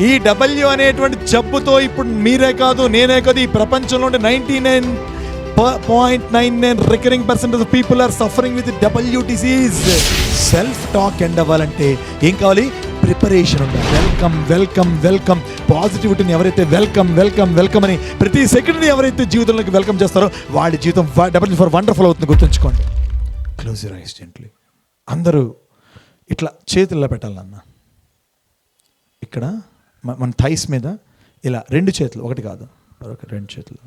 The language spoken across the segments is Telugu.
ఈ డబ్ల్యూ అనేటువంటి జబ్బుతో ఇప్పుడు మీరే కాదు, నేనే కాదు, ఈ ప్రపంచంలో 99.99 recurring percentage of people are suffering with W disease. Self talk end అవ్వాలంటే ఏం కావాలి? ప్రిపరేషన్ ఉండాలి. Welcome welcome welcome. పాజిటివిటీని ఎవరైతే వెల్కమ్ వెల్కమ్ వెల్కమ్ అని ప్రతి సెకండ్ని ఎవరైతే జీవితంలోకి వెల్కమ్ చేస్తారో వాళ్ళ జీవితం డబ్ల్యూ ఫర్ వండర్ఫుల్ అవుతుంది. గుర్తుంచుకోండి. Close your eyes gently. అందరూ ఇట్లా చేతుల్లో పెట్టాలన్న. ఇక్కడ మన థైస్ మీద ఇలా 2 చేతులు, ఒకటి కాదు, 2 చేతులు.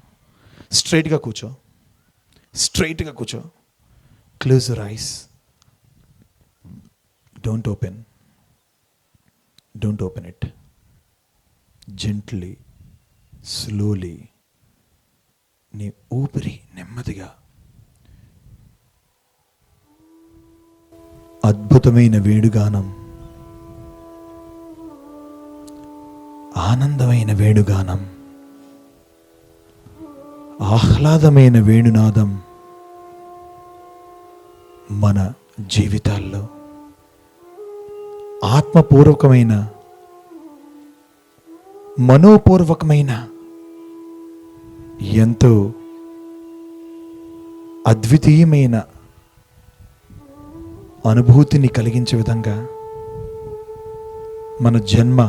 స్ట్రైట్గా కూర్చో, స్ట్రైట్గా కూర్చో. Close your eyes. Don't open it. Gently, slowly. నీ ఊపిరి నెమ్మదిగా. అద్భుతమైన వేణుగానం, ఆనందమైన వేణుగానం, ఆహ్లాదమైన వేణునాదం మన జీవితాల్లో ఆత్మపూర్వకమైన, మనోపూర్వకమైన, ఎంతో అద్వితీయమైన అనుభూతిని కలిగించే విధంగా మన జన్మ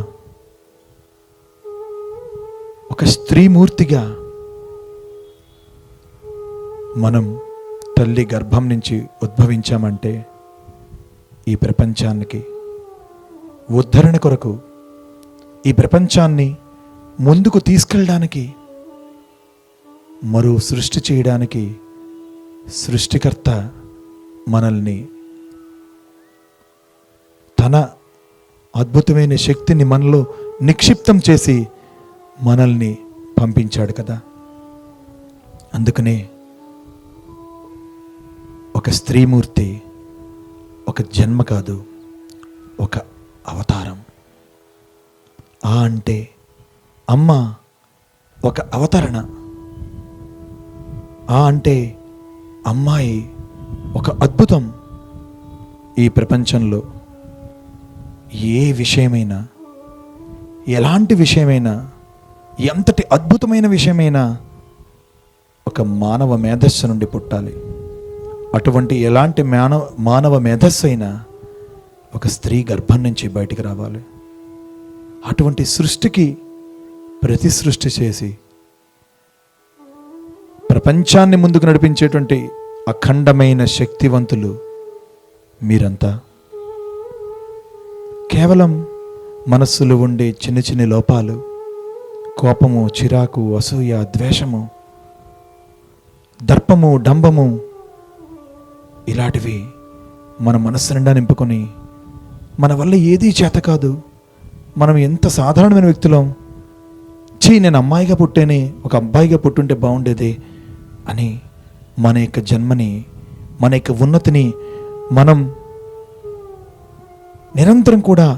ఒక స్త్రీమూర్తిగా మనం తల్లి గర్భం నుంచి ఉద్భవించామంటే ఈ ప్రపంచానికి ఉద్ధరణ కొరకు, ఈ ప్రపంచాన్ని ముందుకు తీసుకెళ్ళడానికి, మరో సృష్టి చేయడానికి సృష్టికర్త మనల్ని తన అద్భుతమైన శక్తిని మనలో నిక్షిప్తం చేసి మనల్ని పంపించాడు కదా. అందుకనే ఒక స్త్రీమూర్తి ఒక జన్మ కాదు, ఒక అవతారం. అంటే అమ్మ ఒక అవతరణ. అంటే అమ్మాయి ఒక అద్భుతం. ఈ ప్రపంచంలో ఏ విషయమైనా, ఎలాంటి విషయమైనా, ఎంతటి అద్భుతమైన విషయమైనా ఒక మానవ మేధస్సు నుండి పుట్టాలి. అటువంటి ఎలాంటి మానవ మేధస్సు అయినా ఒక స్త్రీ గర్భం నుంచి బయటికి రావాలి. అటువంటి సృష్టికి ప్రతి సృష్టి చేసి ప్రపంచాన్ని ముందుకు నడిపించేటువంటి అఖండమైన శక్తివంతులు మీరంతా. కేవలం మనస్సులో ఉండే చిన్న చిన్న లోపాలు, కోపము, చిరాకు, అసూయ, ద్వేషము, దర్పము, డంబము, ఇలాంటివి మన మనస్సు నిండా నింపుకొని మన వల్ల ఏదీ చేత కాదు, మనం ఎంత సాధారణమైన వ్యక్తులం, నేను అమ్మాయిగా పుట్టేనే, ఒక అబ్బాయిగా పుట్టుంటే బాగుండేది అని మన యొక్క జన్మని, మన యొక్క ఉన్నతిని మనం నిరంతరం కూడా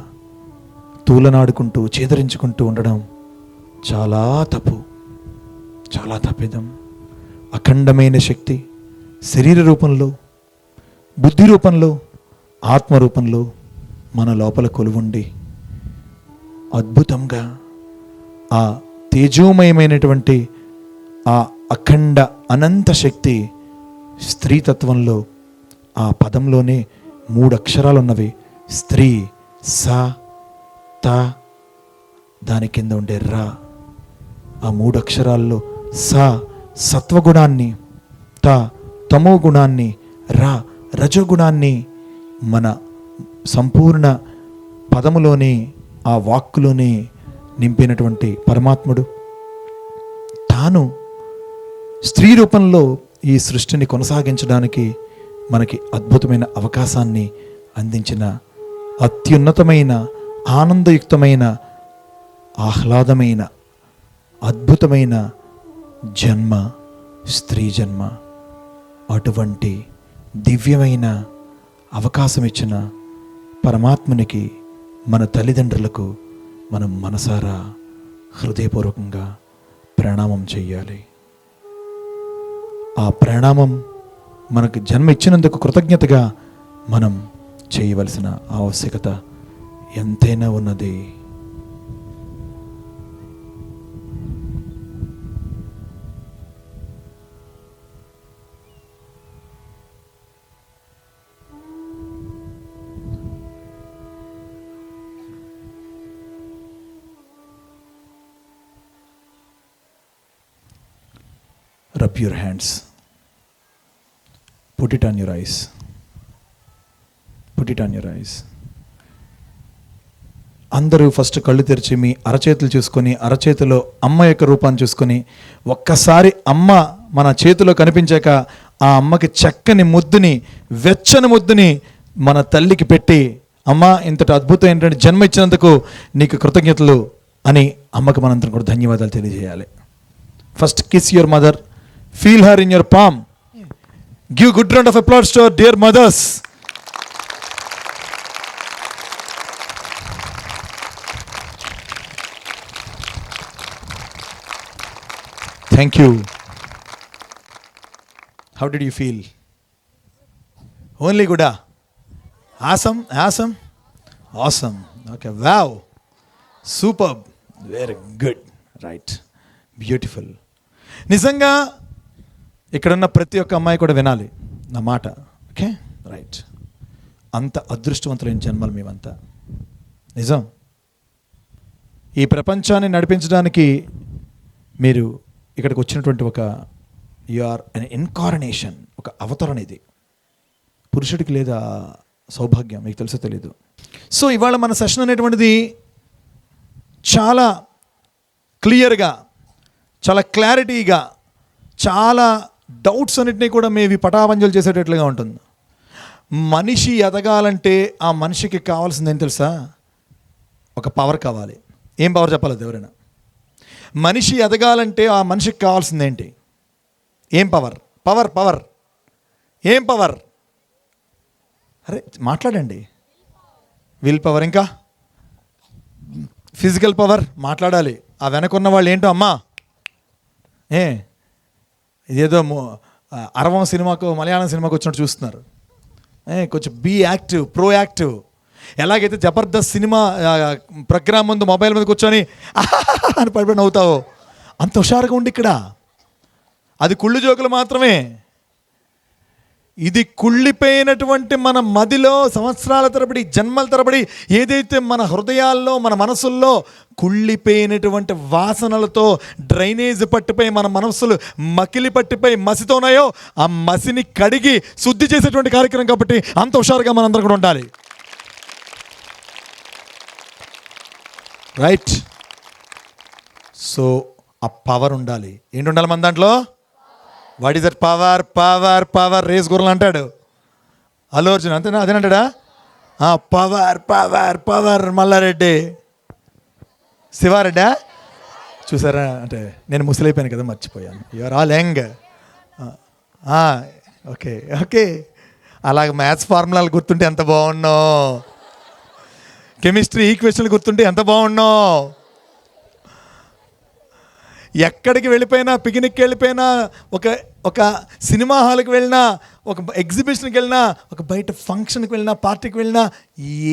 తూలనాడుకుంటూ చేదరించుకుంటూ ఉండడం చాలా తప్పు, చాలా తప్పిదం. అఖండమైన శక్తి శరీర రూపంలో, బుద్ధి రూపంలో, ఆత్మ రూపంలో మన లోపల కొలువుండి అద్భుతంగా ఆ తేజోమయమైనటువంటి ఆ అఖండ అనంత శక్తి స్త్రీతత్వంలో, ఆ పదంలోనే 3 అక్షరాలు ఉన్నవి. స్త్రీ, స, త, దాని కింద ఉండే రా. ఆ 3 అక్షరాల్లో స సత్వగుణాన్ని, త తమో గుణాన్ని, రా రజోగుణాన్ని మన సంపూర్ణ పదములోనే, ఆ వాక్కులోనే నింపినటువంటి పరమాత్ముడు తాను స్త్రీ రూపంలో ఈ సృష్టిని కొనసాగించడానికి మనకి అద్భుతమైన అవకాశాన్ని అందించిన అత్యున్నతమైన, ఆనందయుక్తమైన, ఆహ్లాదమైన, అద్భుతమైన జన్మ స్త్రీ జన్మ. అటువంటి దివ్యమైన అవకాశం ఇచ్చిన పరమాత్మునికి, మన తల్లిదండ్రులకు మనం మనసారా హృదయపూర్వకంగా ప్రణామం చెయ్యాలి. ఆ ప్రణామం మనకు జన్మ ఇచ్చినందుకు కృతజ్ఞతగా మనం చేయవలసిన ఆవశ్యకత ఎంతైనా ఉన్నది. Rub your hands, put it on your eyes, put it on your eyes. అందరూ ఫస్ట్ కళ్ళు తెరిచి మీ అరచేతులు చూసుకొని, అరచేతిలో అమ్మ యొక్క రూపాన్ని చూసుకొని, ఒక్కసారి అమ్మ మన చేతిలో కనిపించాక ఆ అమ్మకి చక్కని ముద్దుని, వెచ్చని ముద్దుని మన తల్లికి పెట్టి, అమ్మ ఇంతటి అద్భుతమైనటువంటి జన్మ ఇచ్చినందుకు నీకు కృతజ్ఞతలు అని అమ్మకి మనందరం కూడా ధన్యవాదాలు తెలియజేయాలి. First kiss your mother, feel her in your palm. Give good round of applause to our dear mothers. Thank you. How did you feel? Only good. Awesome. Okay, wow. Superb. Very good. Right. Beautiful. నిజంగా ఇక్కడున్న ప్రతి ఒక్క అమ్మాయి కూడా వినాలి నా మాట. Okay, right. అంత అదృష్టవంతులైన జన్మలు మేమంతా. నిజం. ఈ ప్రపంచాన్ని నడిపించడానికి మీరు ఇక్కడికి వచ్చినటువంటి ఒక యు ఆర్ అన్ ఇన్కార్నేషన్, ఒక అవతరణ. ఇది పురుషుడికి లేదా సౌభాగ్యం, మీకు తెలుసో తెలీదు. సో ఇవాళ మన సెషన్ అనేటువంటిది చాలా క్లియర్గా, చాలా క్లారిటీగా, చాలా డౌట్స్ అన్నిటినీ కూడా మేవి పటాపంచలు చేసేటట్లుగా ఉంటుంది. మనిషి ఎదగాలంటే ఆ మనిషికి కావాల్సింది ఏం తెలుసా? ఒక పవర్ కావాలి. ఏం పవర్ చెప్పాలి ఎవరైనా? మనిషి ఎదగాలంటే ఆ మనిషికి కావాల్సింది ఏంటి? ఏం పవర్? పవర్. ఏం పవర్? అరే మాట్లాడండి. విల్ పవర్, ఇంకా ఫిజికల్ పవర్ మాట్లాడాలి. ఆ వెనకున్న వాళ్ళు ఏంటో అమ్మా, ఇదేదో అరవం సినిమాకు, మలయాళం సినిమాకు వచ్చినట్టు చూస్తున్నారు. కొంచెం బీ యాక్టివ్, ప్రో యాక్టివ్. ఎలాగైతే జబర్దస్త్ సినిమా ప్రోగ్రామ్ ముందు మొబైల్ మీద కూర్చొని అని పడిపోయి నవ్వుతావు, అంత హుషారుగా ఉండి ఇక్కడ. అది కుళ్ళు జోకులు మాత్రమే. ఇది కుళ్ళిపోయినటువంటి మన మదిలో సంవత్సరాల తరబడి, జన్మల తరబడి ఏదైతే మన హృదయాల్లో, మన మనసుల్లో కుళ్ళిపోయినటువంటి వాసనలతో డ్రైనేజ్ పట్టిపోయి మన మనస్సులు మకిలి పట్టిపోయి మసితో ఉన్నాయో, ఆ మసిని కడిగి శుద్ధి చేసేటువంటి కార్యక్రమం కాబట్టి అంత హుషారుగా మనందరం కూడా ఉండాలి. రైట్. సో ఆ పవర్ ఉండాలి. ఏంటి ఉండాలి మన దాంట్లో? What is that power? Race గుర్రలు అంటాడు అల్లు అర్జున్, అంతేనా? అదేనంటాడా? పవర్ మల్లారెడ్డి, శివారెడ్డా చూసారా? అంటే నేను ముసలైపోయాను కదా, మర్చిపోయాను. Your all young. ఓకే. అలాగ మ్యాథ్స్ ఫార్ములాలు గుర్తుంటే ఎంత బాగున్నావు, కెమిస్ట్రీ ఈక్వేషన్లు గుర్తుంటే ఎంత బాగున్నావు. ఎక్కడికి వెళ్ళిపోయినా, పిక్నిక్కి వెళ్ళిపోయినా, ఒక సినిమా హాల్కి వెళ్ళినా, ఒక ఎగ్జిబిషన్కి వెళ్ళినా, ఒక బయట ఫంక్షన్కి వెళ్ళినా, పార్టీకి వెళ్ళినా,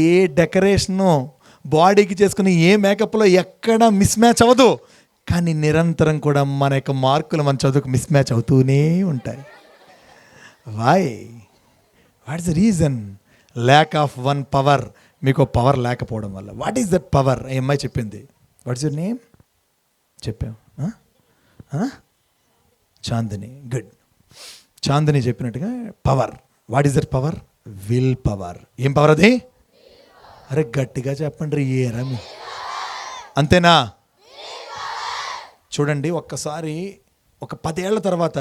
ఏ డెకరేషను బాడీకి చేసుకుని ఏ మేకప్లో ఎక్కడ మిస్ మ్యాచ్ అవ్వదు. కానీ నిరంతరం కూడా మన యొక్క మార్కులు మన చదువుకు మిస్ మ్యాచ్ అవుతూనే ఉంటాయి. What is the reason? Lack of one power. మీకు పవర్ లేకపోవడం వల్ల. What is that power? ఈ అమ్మాయి చెప్పింది. What's your name? చెప్పావు. చాందిని. గుడ్. చాందిని చెప్పినట్టుగా power. What is that power? Will power. ఏం పవర్ అది? అరే గట్టిగా చెప్పండి. ఏరా మీ అంతేనా? చూడండి, ఒక్కసారి ఒక 10 ఏళ్ల తర్వాత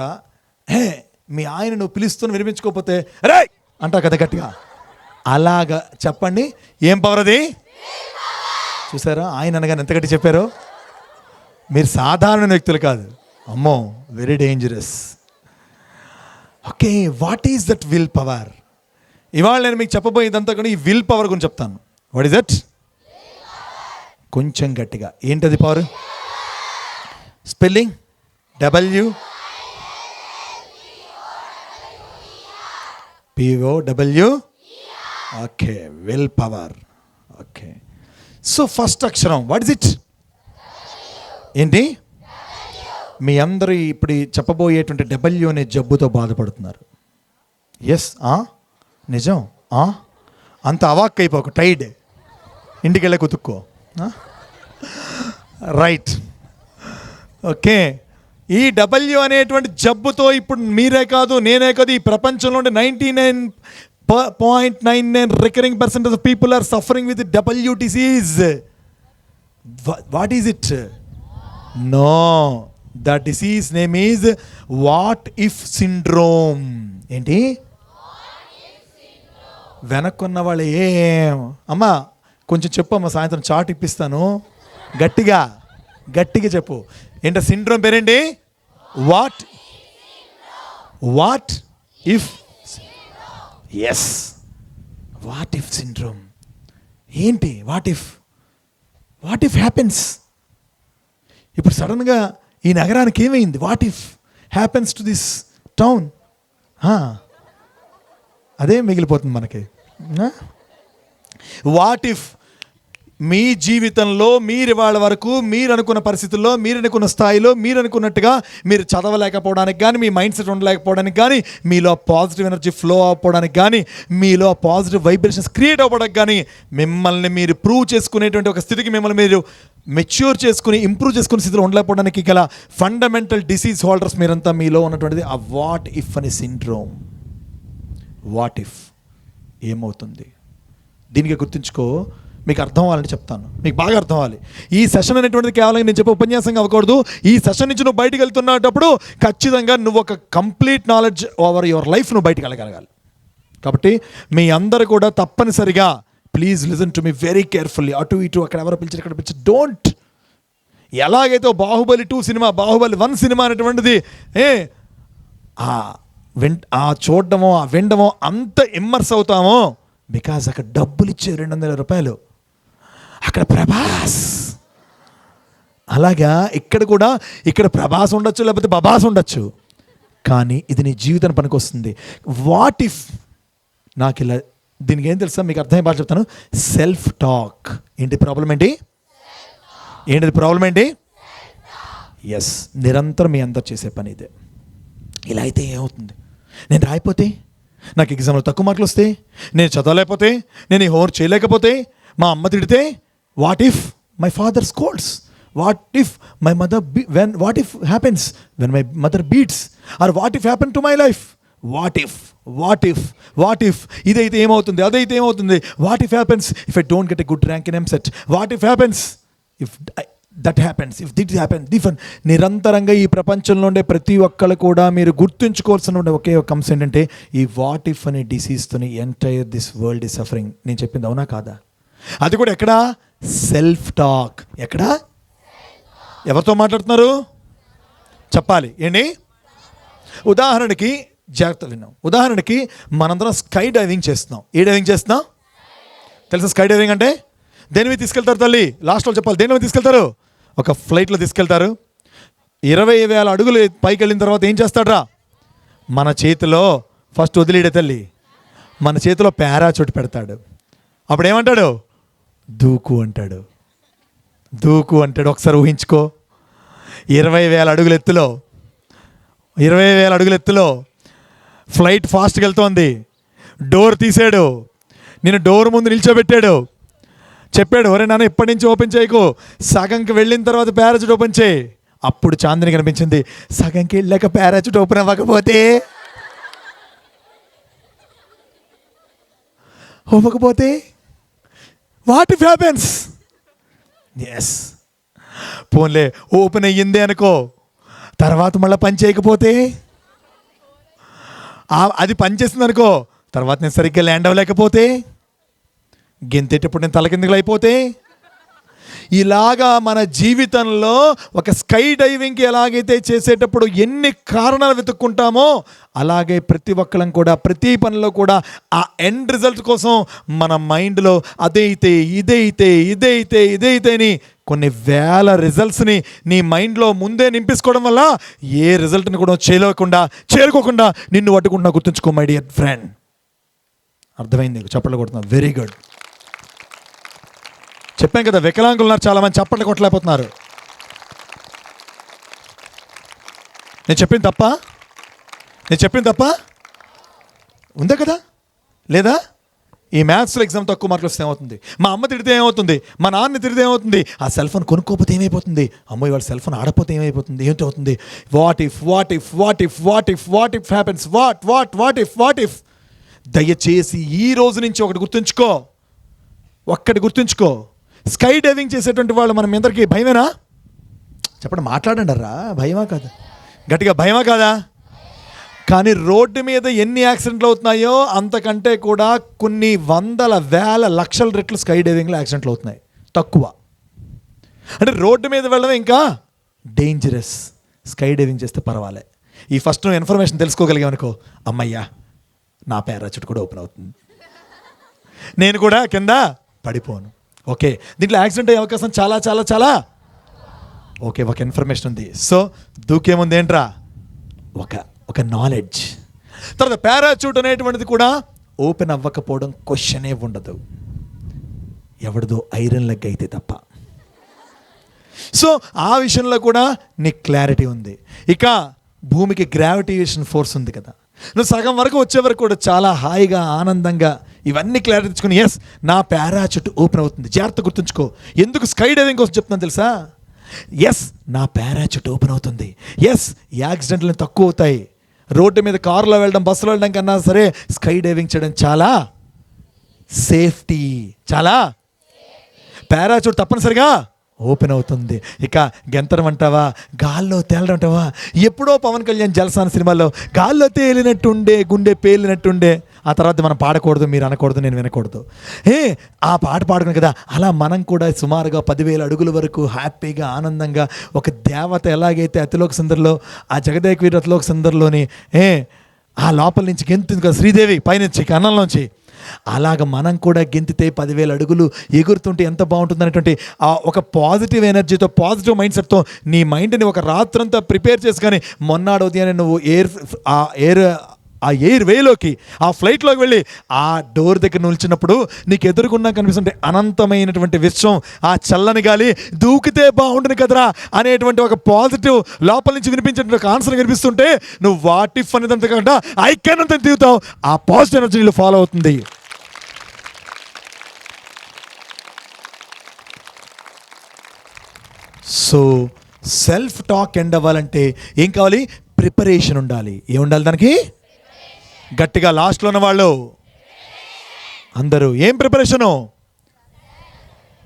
మీ ఆయన నువ్వు పిలుస్తున్న వినిపించుకోకపోతే రే అంటా కదా గట్టిగా. అలాగా చెప్పండి. ఏం పవర్ అది? చూసారా ఆయన అనగానే ఎంత గట్టి చెప్పారో. మీరు సాధారణ వ్యక్తులు కాదు, అమ్మో very dangerous. Okay, what is that will power? ఇవాళ నేను మీకు చెప్పబోయేదంతా కూడా ఈ విల్ పవర్ గురించి చెప్తాను. What is that? కొంచెం గట్టిగా. ఏంటది power? Spelling POWER. Okay, will power. Okay, so first అక్షరం వాట్ ఇస్ ఇట్? ఏంటి? మీ అందరూ ఇప్పుడు చెప్పబోయేటువంటి W అనే జబ్బుతో బాధపడుతున్నారు. ఎస్, నిజం. అంత అవాక్ అయిపోకు, టైడ్, ఇంటికి వెళ్ళే కుతుక్కో. రైట్. ఓకే, ఈ డబ్ల్యూ అనేటువంటి జబ్బుతో ఇప్పుడు మీరే కాదు, నేనే కాదు, ఈ ప్రపంచంలో 99.99 recurring percentage of people are suffering with W disease. What is it? No, the disease name is what if syndrome. ఏంటి? వెనక్కున్న వాళ్ళు అమ్మా కొంచెం చెప్పు అమ్మా, సాయంత్రం చాట్ ఇప్పిస్తాను, గట్టిగా చెప్పు. ఏంట సిండ్రోమ్ పేరేంటి? What if. Yes, what if syndrome. ఏంటి వాట్ ఇఫ్ హ్యాపెన్స్? ఇప్పుడు సడన్గా ఈ నగరానికి ఏమైంది? What if happens to this town? అదే మిగిలిపోతుంది మనకి. వాట్ ఇఫ్ మీ జీవితంలో మీరు వాళ్ళ వరకు మీరు అనుకున్న పరిస్థితుల్లో, మీరు అనుకున్న స్థాయిలో, మీరు అనుకున్నట్టుగా మీరు చదవలేకపోవడానికి కానీ, మీ మైండ్ సెట్ ఉండలేకపోవడానికి కానీ, మీలో పాజిటివ్ ఎనర్జీ ఫ్లో అవ్వడానికి కానీ, మీలో పాజిటివ్ వైబ్రేషన్స్ క్రియేట్ అవ్వడానికి కానీ, మిమ్మల్ని మీరు ప్రూవ్ చేసుకునేటువంటి ఒక స్థితికి మిమ్మల్ని మీరు మెచ్యూర్ చేసుకుని ఇంప్రూవ్ చేసుకునే స్థితిలో ఉండలేకపోవడానికి గల ఫండమెంటల్ డిసీజ్ హోల్డర్స్ మీరంతా మీలో ఉన్నటువంటిది ఆ వాట్ ఇఫ్ అనే సిండ్రోమ్. వాట్ ఇఫ్ ఏమవుతుంది? దీనికి గుర్తుంచుకో. మీకు అర్థం అవ్వాలని చెప్తాను, మీకు బాగా అర్థం అవ్వాలి. ఈ సెషన్ అనేటువంటిది కేవలం నేను చెప్పే ఉపన్యాసంగా అవ్వకూడదు. ఈ సెషన్ నుంచి నువ్వు బయటకు వెళ్తున్నప్పుడు ఖచ్చితంగా నువ్వు ఒక complete knowledge over your life నువ్వు బయటకు వెళ్ళగలగాలి. కాబట్టి మీ అందరూ కూడా తప్పనిసరిగా please listen to me very carefully. అటు ఇటు అక్కడ ఎవరో పిలిచారు, ఇక్కడ పిలిచారు, డోంట్. ఎలాగైతే బాహుబలి 2 సినిమా, బాహుబలి 1 సినిమా అనేటువంటిది ఆ చూడడమో ఆ వినడమో అంత ఇమ్మర్స్ అవుతామో, బికాజ్ అక్కడ డబ్బులు ఇచ్చే 200 రూపాయలు, అక్కడ ప్రభాస్. అలాగా ఇక్కడ ప్రభాస్ ఉండొచ్చు, లేకపోతే బబాస్ ఉండొచ్చు, కానీ ఇది నీ జీవితానికి పనికొస్తుంది. వాట్ ఇఫ్ నాకు ఇలా, దీనికి ఏం తెలుసా మీకు అర్థమయ్యే బాగా చెప్తాను. Self talk. ఏంటి ప్రాబ్లం? ఏంటిది ప్రాబ్లం? ఎస్, నిరంతరం మీ అందరు చేసే పని ఇదే. ఇలా అయితే ఏమవుతుంది? నేను రాయిపోతే, నాకు ఎగ్జామ్లో తక్కువ మార్కులు వస్తే, నేను చదవలేకపోతే, నేను ఈ హోంవర్క్ చేయలేకపోతే, మా అమ్మ తిడితే, what if my father scolds, what if my mother what if happens when my mother beats, or what if happen to my life. What if ఇదైతే ఏమవుతుంది, అదైతే ఏమవుతుంది? What if happens if I don't get a good rank in EAMCET? What if happens if that happens, if it happen different. నిరంతరంగా ఈ ప్రపంచంలో ఉండే ప్రతి ఒక్కళ్ళు కూడా మీరు గుర్తుంచుకోవాల్సిన ఒకే ఒక అంశం ఏంటంటే, ఈ వాట్ ఇఫ్ అనే డిసీజ్తోని entire this world is suffering. నేను చెప్పింది అవునా కాదా? అది కూడా ఎక్కడా? Self talk. ఎక్కడా? ఎవరితో మాట్లాడుతున్నారు చెప్పాలి. ఏంటి? ఉదాహరణకి జాగ్రత్త విన్నాం. ఉదాహరణకి మనందరం స్కై డైవింగ్ చేస్తున్నాం. ఏ డైవింగ్ చేస్తున్నాం తెలుసా? స్కై డైవింగ్ అంటే దేని మీద తీసుకెళ్తారు తల్లి? లాస్ట్లో చెప్పాలి. దేని మీద తీసుకెళ్తారు? ఒక ఫ్లైట్లో తీసుకెళ్తారు. 20,000 అడుగులు పైకి వెళ్ళిన తర్వాత ఏం చేస్తాడ్రా? మన చేతిలో ఫస్ట్ వదిలేడే తల్లి, మన చేతిలో పారాచూట్ పెడతాడు. అప్పుడు ఏమంటాడు? దూకు అంటాడు. ఒకసారి ఊహించుకో. 20,000 అడుగుల ఎత్తులో ఫ్లైట్ ఫాస్ట్గా వెళ్తోంది. డోర్ తీసాడు, నేను డోర్ ముందు నిల్చోబెట్టాడు, చెప్పాడు, ఒరే నాన్న ఇప్పటి నుంచి ఓపెన్ చేయకు, సగంకి వెళ్ళిన తర్వాత పారాచూట్ ఓపెన్ చేయి. అప్పుడు చాందిని కనిపించింది. సగంకి వెళ్ళాక పారాచూట్ ఓపెన్ అవ్వకపోతే వాట్ ఇఫ్ హ్యాపెన్స్? ఎస్, పోన్లే ఓపెన్ అయ్యింది అనుకో, తర్వాత మళ్ళీ పని చేయకపోతే, అది పని చేస్తుంది అనుకో, తర్వాత నేను సరిగ్గా ల్యాండ్ అవ్వలేకపోతే, గెంతేటప్పుడు నేను తలకిందులు అయిపోతే, ఇలాగా మన జీవితంలో ఒక స్కై డైవింగ్కి ఎలాగైతే చేసేటప్పుడు ఎన్ని కారణాలు వెతుక్కుంటామో, అలాగే ప్రతి ఒక్కరం కూడా ప్రతి పనిలో కూడా ఆ ఎండ్ రిజల్ట్ కోసం మన మైండ్లో ఇదైతే అని కొన్ని వేల రిజల్ట్స్ని నీ మైండ్లో ముందే నింపేసుకోవడం వల్ల ఏ రిజల్ట్ని కూడా చేరుకోకుండా నిన్ను పట్టుకుంటున్నా. గుర్తుంచుకో మై డియర్ ఫ్రెండ్. అర్థమైంది? చప్పట్లు కొడుతున్నా. Very good. చెప్పాం కదా, వికలాంగులు ఉన్నారు చాలామంది, చప్పట్లు కొట్టలేకపోతున్నారు. నేను చెప్పింది తప్ప ఉందే కదా? లేదా? ఈ మ్యాథ్స్లో ఎగ్జామ్ తక్కువ మార్కులు వస్తే ఏమవుతుంది, మా అమ్మ తిడితే ఏమవుతుంది, మా నాన్న తిడితే ఏమవుతుంది, ఆ సెల్ ఫోన్ కొనుక్కోపోతే ఏమైపోతుంది, అమ్మాయి వాళ్ళ సెల్ ఫోన్ ఆడపోతే ఏమైపోతుంది, ఏంటవుతుంది, what if happens, what if. దయచేసి ఈ రోజు నుంచి ఒకటి గుర్తుంచుకో, స్కై డైవింగ్ చేసేటువంటి వాళ్ళు మనం అందరికీ భయమేనా? చెప్పండి, మాట్లాడండి రా, భయమా కాదా? గట్టిగా భయమా కాదా? కానీ రోడ్డు మీద ఎన్ని యాక్సిడెంట్లు అవుతున్నాయో అంతకంటే కూడా కొన్ని వందల వేల లక్షల రెట్లు స్కై డైవింగ్లో యాక్సిడెంట్లు అవుతున్నాయి. తక్కువ అంటే రోడ్డు మీద వెళ్ళడం ఇంకా డేంజరస్, స్కై డైవింగ్ చేస్తే పర్వాలే. ఈ ఫస్ట్ నువ్వు ఇన్ఫర్మేషన్ తెలుసుకోగలిగామనుకో, అమ్మయ్యా నా పారాచూట్ కూడా ఓపెన్ అవుతుంది, నేను కూడా కింద పడిపోను. ఓకే, దీంట్లో యాక్సిడెంట్ అయ్యే అవకాశం చాలా చాలా చాలా ఓకే. ఒక ఇన్ఫర్మేషన్ ఉంది. సో దూకేముంది ఏంట్రా, ఒక నాలెడ్జ్. తర్వాత పారాచూట్ అనేటువంటిది కూడా ఓపెన్ అవ్వకపోవడం క్వశ్చనే ఉండదు, ఎవరిదో ఐరన్ లెగ్ అయితే తప్ప. సో ఆ విషయంలో కూడా నీకు క్లారిటీ ఉంది. ఇక భూమికి గ్రావిటేషన్ ఫోర్స్ ఉంది కదా, నువ్వు సగం వరకు వచ్చే వరకు కూడా చాలా హాయిగా ఆనందంగా ఇవన్నీ క్లారిటీ తెచ్చుకుని ఎస్ నా పారాచూట్ ఓపెన్ అవుతుంది. జాగ్రత్త గుర్తుంచుకో, ఎందుకు స్కై డైవింగ్ కోసం చెప్తున్నాను తెలుసా? ఎస్ నా పారాచూట్ ఓపెన్ అవుతుంది, ఎస్ యాక్సిడెంట్లు తక్కువ అవుతాయి. రోడ్డు మీద కారులో వెళ్ళడం, బస్సులో వెళ్ళడం కన్నా సరే స్కై డైవింగ్ చేయడం చాలా సేఫ్టీ, చాలా పారాచూట్ తప్పనిసరిగా ఓపెన్ అవుతుంది. ఇక గెంతడం అంటావా, గాల్లో తేలడం అంటావా? ఎప్పుడో పవన్ కళ్యాణ్ జల్సాన్ సినిమాలో గాల్లో తేలినట్టుండే, గుండె పేలినట్టుండే, ఆ తర్వాత మనం పాడకూడదు, మీరు అనకూడదు, నేను వినకూడదు, ఆ పాట పాడుకున్నాం కదా, అలా మనం కూడా సుమారుగా 10,000 అడుగుల వరకు హ్యాపీగా ఆనందంగా ఒక దేవత ఎలాగైతే అతిలోక సుందరిలో ఆ జగదేక వీరు అతిలోక సుందరిలోని ఆ లోపల నుంచి గెంతుంది కదా శ్రీదేవి పైనుంచి కన్నంలోంచి, అలాగ మనం కూడా గెంతితే 10,000 అడుగులు ఎగురుతుంటే ఎంత బాగుంటుంది అనేటువంటి ఆ ఒక పాజిటివ్ ఎనర్జీతో, పాజిటివ్ మైండ్ సెట్తో నీ మైండ్ని ఒక రాత్రంతా ప్రిపేర్ చేసుకొని మొన్నాడు ఉదయాన్నే నువ్వు ఆ ఎయిర్ వేలోకి, ఆ ఫ్లైట్లోకి వెళ్ళి ఆ డోర్ దగ్గర నిల్చున్నప్పుడు నీకు ఎదురుకున్నా కనిపిస్తుంటే అనంతమైనటువంటి విశ్వం, ఆ చల్లని గాలి, దూకితే బాగుంటుంది కదరా అనేటువంటి ఒక పాజిటివ్ లోపల నుంచి వినిపించేటువంటి ఒక ఆన్సర్ కనిపిస్తుంటే నువ్వు వాట్ ఇఫ్ అనేదంతా కాకుండా ఐ కెన్ అంత దిగుతావు. ఆ పాజిటివ్ ఎనర్జీ నీళ్ళు ఫాలో అవుతుంది. సో సెల్ఫ్ టాక్ ఎండ్ అవ్వాలంటే ఏం కావాలి? ప్రిపరేషన్ ఉండాలి. ఏముండాలి దానికి? గట్టిగా లాస్ట్లో ఉన్న వాళ్ళు అందరూ ఏం preparation?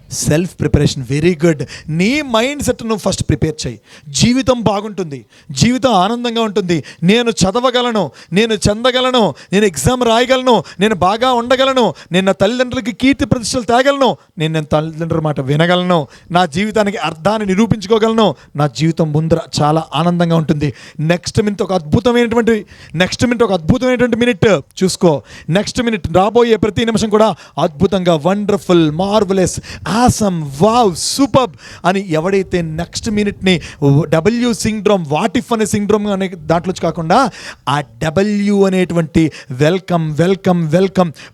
Self preparation. Very good. నీ మైండ్ సెట్ నువ్వు ఫస్ట్ ప్రిపేర్ చేయి. జీవితం బాగుంటుంది, జీవితం ఆనందంగా ఉంటుంది. నేను చదవగలను, నేను చెందగలను, నేను ఎగ్జామ్ రాయగలను, నేను బాగా ఉండగలను, నేను నా తల్లిదండ్రులకి కీర్తి ప్రతిష్టలు తేగలను, నేను తల్లిదండ్రుల మాట వినగలను, నా జీవితానికి అర్థాన్ని నిరూపించుకోగలను, నా జీవితం ముందర చాలా ఆనందంగా ఉంటుంది. నెక్స్ట్ మినిట్ ఒక అద్భుతమైనటువంటి మినిట్ చూసుకో. నెక్స్ట్ మినిట్ రాబోయే ప్రతి నిమిషం కూడా అద్భుతంగా, wonderful, marvellous, awesome, wow, super అని ఎవడైతే నెక్స్ట్ మినిట్ని డబ్ల్యూ సిండ్రోమ్, వాట్ ఇఫ్ అనే సిండ్రోమ్ అనే దాంట్లోంచి కాకుండా ఆ డబ్ల్యూ అనేటువంటి వెల్కమ్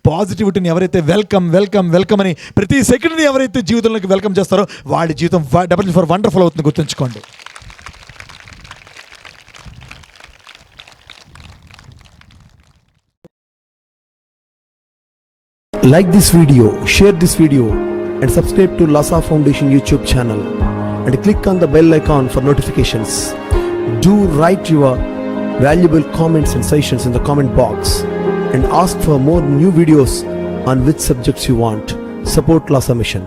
పాజిటివిటీని ఎవరైతే వెల్కమ్ అని ప్రతి సెకండ్ని ఎవరైతే జీవితంలోకి వెల్కమ్ చేస్తారో వాడి జీవితం డబ్ల్యూ ఫర్ వండర్ఫుల్ అవుతుంది. గుర్తుంచుకోండి. Like this video, share this video and subscribe to Lhasa Foundation YouTube channel and click on the bell icon for notifications. Do write your valuable comments and suggestions in the comment box and ask for more new videos on which subjects you want. Support Lhasa Mission.